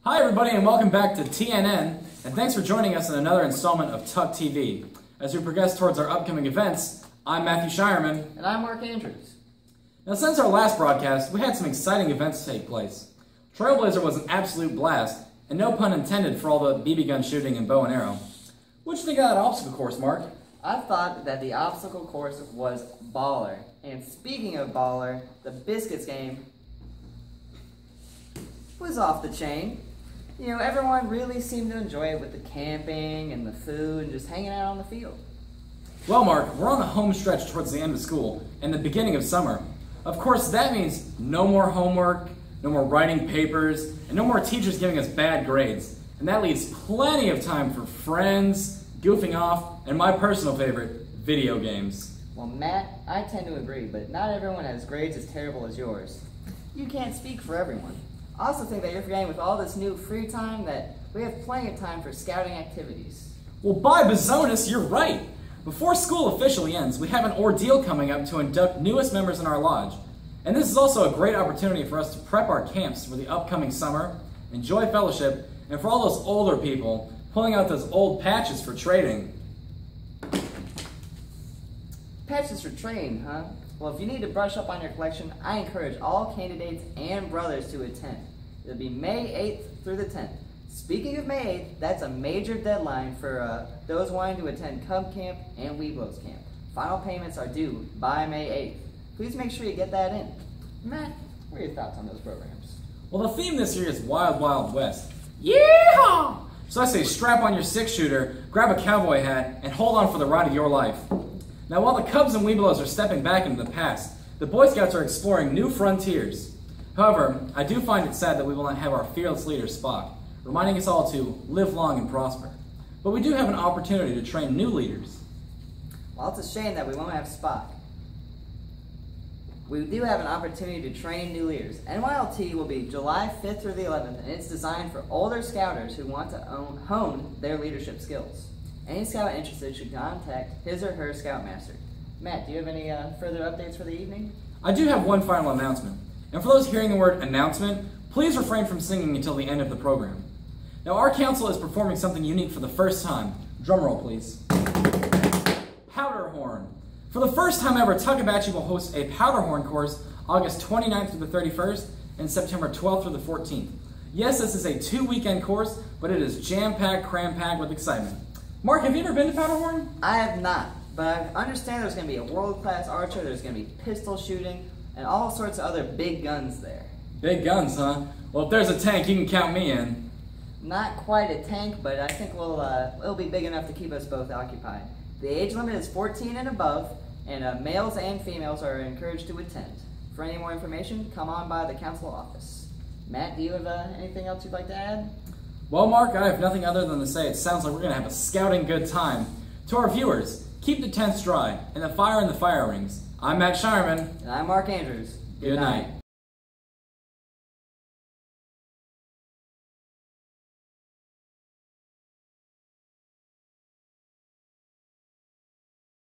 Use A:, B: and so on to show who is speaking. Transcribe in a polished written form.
A: Hi everybody and welcome back to TNN, and thanks for joining us in another installment of Tuck TV. As we progress towards our upcoming events, I'm Matthew Shireman.
B: And I'm Mark Andrews.
A: Now since our last broadcast, we had some exciting events take place. Trailblazer was an absolute blast, and no pun intended for all the BB gun shooting and bow and arrow. What'd you think of that obstacle course, Mark?
B: I thought that the obstacle course was baller. And speaking of baller, the biscuits game was off the chain. You know, everyone really seemed to enjoy it with the camping and the food and just hanging out on the field.
A: Well, Mark, we're on the home stretch towards the end of school and the beginning of summer. Of course, that means no more homework, no more writing papers, and no more teachers giving us bad grades. And that leaves plenty of time for friends, goofing off, and my personal favorite, video games.
B: Well, Matt, I tend to agree, but not everyone has grades as terrible as yours. You can't speak for everyone. I also think that you're forgetting with all this new free time that we have plenty of time for scouting activities.
A: Well, by Bazonis, you're right. Before school officially ends, we have an ordeal coming up to induct newest members in our lodge. And this is also a great opportunity for us to prep our camps for the upcoming summer, enjoy fellowship, and for all those older people, pulling out those old patches for trading.
B: Patches for trading, huh? Well, if you need to brush up on your collection, I encourage all candidates and brothers to attend. It'll be May 8th through the 10th. Speaking of May 8th, that's a major deadline for those wanting to attend Cub Camp and Weeblos Camp. Final payments are due by May 8th. Please make sure you get that in. Matt, what are your thoughts on those programs?
A: Well, the theme this year is Wild Wild West. Yeehaw! So I say strap on your 6-shooter, grab a cowboy hat, and hold on for the ride of your life. Now, while the Cubs and Weeblos are stepping back into the past, the Boy Scouts are exploring new frontiers. However, I do find it sad that we will not have our fearless leader, Spock, reminding us all to live long and prosper. But we do have an opportunity to train new leaders.
B: Well, it's a shame that we won't have Spock. We do have an opportunity to train new leaders. NYLT will be July 5th through the 11th, and it's designed for older scouters who want to hone their leadership skills. Any scout interested should contact his or her scoutmaster. Matt, do you have any further updates for the evening?
A: I do have one final announcement. And for those hearing the word announcement, please refrain from singing until the end of the program. Now, our council is performing something unique for the first time. Drum roll, please. Powder horn. For the first time ever, Tukabatchee will host a powder horn course August 29th through the 31st and September 12th through the 14th. Yes, this is a 2-weekend course, but it is jam-packed, cram-packed with excitement. Mark, have you ever been to Powderhorn?
B: I have not, but I understand there's going to be a world-class archer, there's going to be pistol shooting, and all sorts of other big guns there.
A: Big guns, huh? Well, if there's a tank, you can count me in.
B: Not quite a tank, but I think it'll be big enough to keep us both occupied. The age limit is 14 and above, and males and females are encouraged to attend. For any more information, come on by the council office. Matt, do you have anything else you'd like to add?
A: Well, Mark, I have nothing other than to say it sounds like we're going to have a scouting good time. To our viewers, keep the tents dry and the fire in the fire rings. I'm Matt Shireman.
B: And I'm Mark Andrews.
A: Good night.